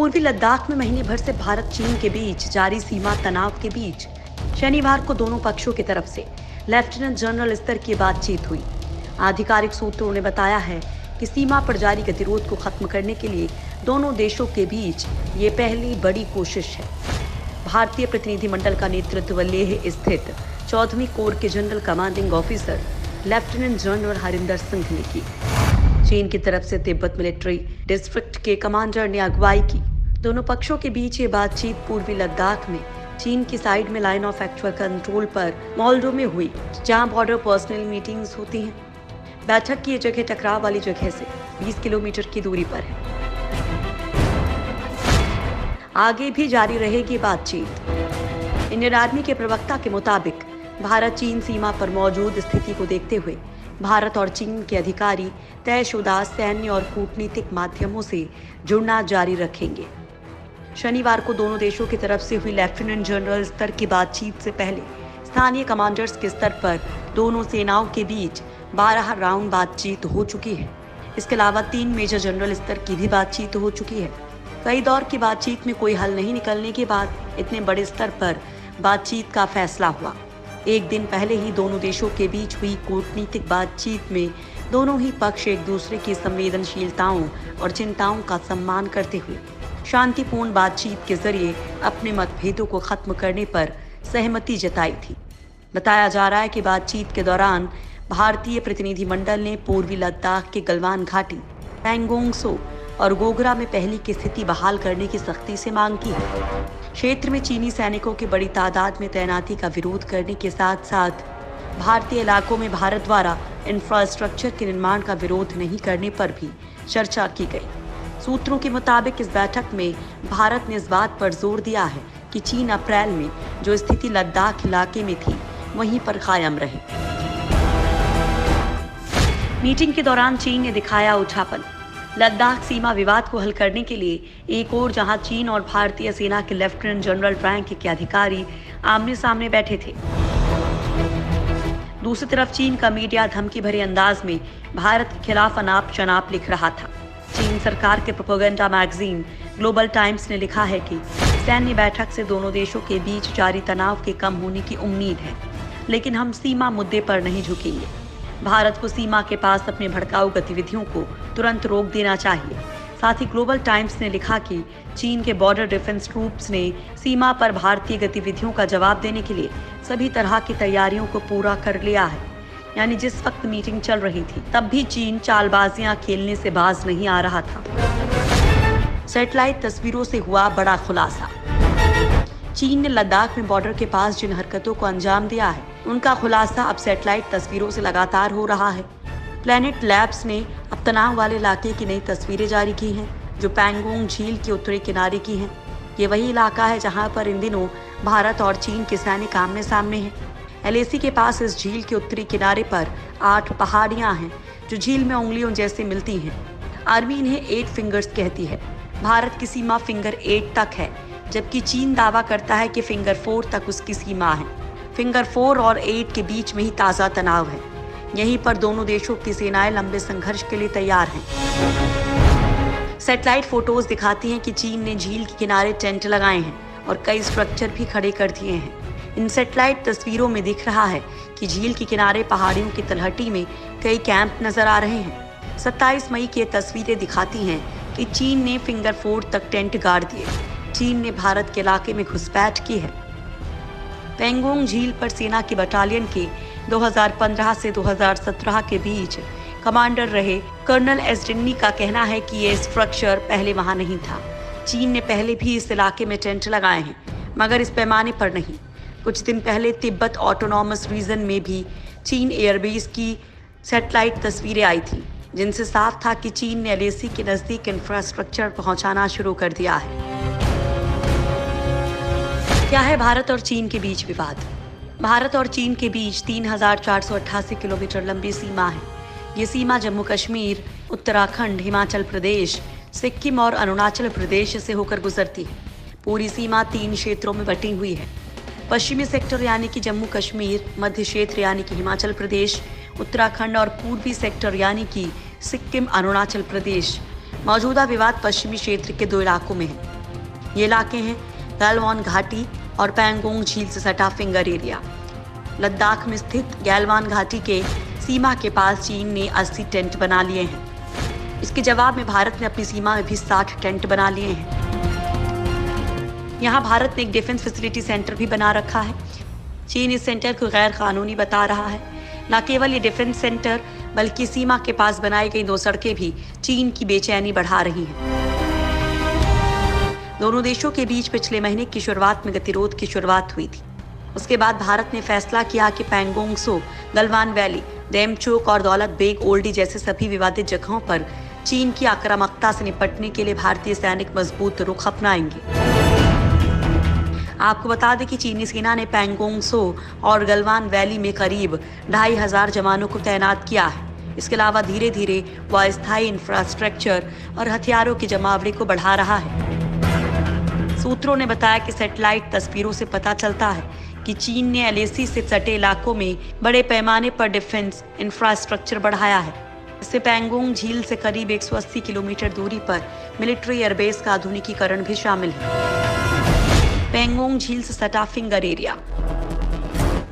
पूर्वी लद्दाख में महीने भर से भारत चीन के बीच जारी सीमा तनाव के बीच शनिवार को दोनों पक्षों की तरफ से लेफ्टिनेंट जनरल स्तर की बातचीत हुई। आधिकारिक सूत्रों ने बताया है कि सीमा पर जारी गतिरोध को खत्म करने के लिए दोनों देशों के बीच ये पहली बड़ी कोशिश है। भारतीय प्रतिनिधिमंडल का नेतृत्व लेह स्थित 14वीं कोर के general commanding officer lieutenant general Harinder Singh ने की। चीन की तरफ से तिब्बत मिलिट्री डिस्ट्रिक्ट के कमांडर ने अगुवाई की। दोनों पक्षों के बीच ये बातचीत पूर्वी लद्दाख में चीन की साइड में लाइन ऑफ एक्चुअल कंट्रोल पर मॉल्डो में हुई, जहां बॉर्डर पर्सनल मीटिंग्स होती हैं। बैठक की ये जगह टकराव वाली जगह से 20 किलोमीटर की दूरी पर है। आगे भी जारी रहेगी बातचीत। इंडियन आर्मी के प्रवक्ता के मुताबिक भारत चीन सीमा पर मौजूद स्थिति को देखते हुए भारत और चीन के अधिकारी तयशुदा सैन्य और कूटनीतिक माध्यमों से जुड़ना जारी रखेंगे। शनिवार को दोनों देशों की तरफ से हुई लेफ्टिनेंट जनरल स्तर की बातचीत से पहले स्थानीय कमांडर्स के स्तर पर दोनों सेनाओं के बीच 12 राउंड बातचीत हो चुकी है। इसके अलावा 3 मेजर जनरल स्तर की भी बातचीत हो चुकी है। कई दौर की बातचीत में कोई हल नहीं निकलने के बाद इतने बड़े स्तर पर बातचीत का फैसला हुआ। एक दिन पहले ही दोनों देशों के बीच हुई कूटनीतिक बातचीत में दोनों ही पक्ष एक दूसरे की संवेदनशीलताओं और चिंताओं का सम्मान करते हुए शांतिपूर्ण बातचीत के जरिए अपने मतभेदों को खत्म करने पर सहमति जताई थी। बताया जा रहा है कि बातचीत के दौरान भारतीय प्रतिनिधिमंडल ने पूर्वी लद्दाख के गलवान घाटी, पैंगोंग त्सो और गोगरा में पहले की स्थिति बहाल करने की सख्ती से मांग की है। क्षेत्र में चीनी सैनिकों की बड़ी तादाद में तैनाती का विरोध करने के साथ साथ भारतीय इलाकों में भारत द्वारा इंफ्रास्ट्रक्चर के निर्माण का विरोध नहीं करने पर भी चर्चा की गई। सूत्रों के मुताबिक इस बैठक में भारत ने इस बात पर जोर दिया है कि चीन अप्रैल में जो स्थिति लद्दाख इलाके में थी वहीं पर कायम रहे। मीटिंग के दौरान चीन ने दिखाया उठापन। लद्दाख सीमा विवाद को हल करने के लिए एक और जहां चीन और भारतीय सेना के लेफ्टिनेंट जनरल रैंक के अधिकारी आमने सामने बैठे थे, दूसरी तरफ चीन का मीडिया धमकी भरे अंदाज में भारत के खिलाफ अनाप शनाप लिख रहा था। चीन सरकार के प्रोपेगेंडा मैगजीन ग्लोबल टाइम्स ने लिखा है कि सैन्य बैठक से दोनों देशों के बीच जारी तनाव के कम होने की उम्मीद है, लेकिन हम सीमा मुद्दे पर नहीं झुकेंगे। भारत को सीमा के पास अपने भड़काऊ गतिविधियों को तुरंत रोक देना चाहिए। साथ ही ग्लोबल टाइम्स ने लिखा कि चीन के बॉर्डर डिफेंस ट्रूप्स ने सीमा पर भारतीय गतिविधियों का जवाब देने के लिए सभी तरह की तैयारियों को पूरा कर लिया है। यानी जिस वक्त मीटिंग चल रही थी तब भी चीन चालबाजियां खेलने से बाज नहीं आ रहा था। सैटेलाइट तस्वीरों से हुआ बड़ा खुलासा। चीन ने लद्दाख में बॉर्डर के पास जिन हरकतों को अंजाम दिया है उनका खुलासा अब सैटेलाइट तस्वीरों से लगातार हो रहा है। प्लैनेट लैब्स ने अब तनाव वाले इलाके की नई तस्वीरें जारी की हैं, जो पैंगोंग झील के उत्तरी किनारे की हैं। ये वही इलाका है जहां पर इन दिनों भारत और चीन के सैनिक आमने सामने हैं। एलएसी के पास इस झील के उत्तरी किनारे पर 8 पहाड़ियां हैं जो झील में उंगलियों जैसे मिलती हैं। आर्मी इन्हें 8 फिंगर्स कहती है। भारत की सीमा फिंगर 8 तक है, जबकि चीन दावा करता है कि फिंगर 4 तक उसकी सीमा है। फिंगर 4 और 8 के बीच में ही ताज़ा तनाव है। यहीं पर दोनों देशों की सेनाएं लंबे संघर्ष के लिए तैयार हैं। सैटेलाइट फोटोज दिखाती हैं कि चीन ने झील के किनारे टेंट लगाए हैं और कई स्ट्रक्चर भी खड़े कर दिए हैं। इन सैटेलाइट तस्वीरों में दिख रहा है कि झील के किनारे पहाड़ियों की तलहटी में कई कैंप नजर आ रहे हैं। 27 मई की तस्वीरें दिखाती हैं कि चीन ने फिंगर 4 तक टेंट गाड़ दिए। चीन ने भारत के इलाके में घुसपैठ की है। पैंगोंग झील पर सेना की बटालियन के 2015 से 2017 के बीच कमांडर रहे कर्नल एसडिन्नी का कहना है कि ये स्ट्रक्चर पहले वहां नहीं था। चीन ने पहले भी इस इलाके में टेंट लगाए हैं, मगर इस पैमाने पर नहीं। कुछ दिन पहले तिब्बत ऑटोनॉमस रीजन में भी चीन एयरबेस की सैटेलाइट तस्वीरें आई थी, जिनसे साफ था कि चीन ने एलएसी के नजदीक इंफ्रास्ट्रक्चर पहुंचाना शुरू कर दिया है। क्या है भारत और चीन के बीच विवाद? भारत और चीन के बीच 3488 किलोमीटर लंबी सीमा है। ये सीमा जम्मू कश्मीर, उत्तराखंड, हिमाचल प्रदेश, सिक्किम और अरुणाचल प्रदेश से होकर गुजरती है। पूरी सीमा 3 क्षेत्रों में बटी हुई है। पश्चिमी सेक्टर यानी कि जम्मू कश्मीर, मध्य क्षेत्र यानी कि हिमाचल प्रदेश, उत्तराखंड और पूर्वी सेक्टर यानी कि सिक्किम, अरुणाचल प्रदेश। मौजूदा विवाद पश्चिमी क्षेत्र के 2 इलाकों में है। ये इलाके हैं गैलवान घाटी और पैंगोंग झील से सटा फिंगर एरिया। लद्दाख में स्थित गैलवान घाटी के सीमा के पास चीन ने 80 टेंट बना लिए हैं। इसके जवाब में भारत ने अपनी सीमा में भी 60 टेंट बना लिए हैं। यहाँ भारत ने एक डिफेंस फैसिलिटी सेंटर भी बना रखा है। चीन इस सेंटर को गैर कानूनी बता रहा है। न केवल ये डिफेंस सेंटर बल्कि सीमा के पास बनाई गई 2 सड़कें भी चीन की बेचैनी बढ़ा रही हैं। दोनों देशों के बीच पिछले महीने की शुरुआत में गतिरोध की शुरुआत हुई थी। उसके बाद भारत ने फैसला किया कि पैंगोंग सो, गलवान वैली, डेमचोक और दौलत बेग ओल्डी जैसे सभी विवादित जगहों पर चीन की आक्रामकता से निपटने के लिए भारतीय सैनिक मजबूत रुख अपनाएंगे। आपको बता दें कि चीनी सेना ने पैंगोंग सो और गलवान वैली में करीब 2500 जवानों को तैनात किया है। इसके अलावा धीरे धीरे वह अस्थायी इंफ्रास्ट्रक्चर और हथियारों की जमावड़ी को बढ़ा रहा है। सूत्रों ने बताया कि सैटेलाइट तस्वीरों से पता चलता है कि चीन ने LAC से सटे इलाकों में बड़े पैमाने पर डिफेंस इंफ्रास्ट्रक्चर बढ़ाया है। इससे पैंगोंग झील से करीब 180 किलोमीटर दूरी पर मिलिट्री एयरबेस का आधुनिकीकरण भी शामिल है। पैंगोंग झील से सटा फिंगर एरिया।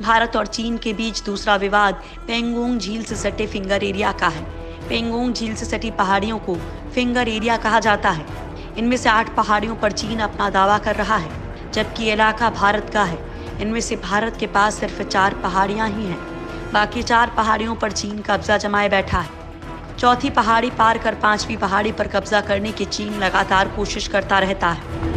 भारत और चीन के बीच दूसरा विवाद पैंगोंग झील से सटे फिंगर एरिया का है। पैंगोंग झील से सटी पहाड़ियों को फिंगर एरिया कहा जाता है। इनमें से 8 पहाड़ियों पर चीन अपना दावा कर रहा है, जबकि इलाका भारत का है। इनमें से भारत के पास सिर्फ 4 पहाड़ियां ही हैं। बाकी 4 पहाड़ियों पर चीन कब्जा जमाए बैठा है। चौथी पहाड़ी पार कर 5वीं पहाड़ी पर कब्जा करने की चीन लगातार कोशिश करता रहता है।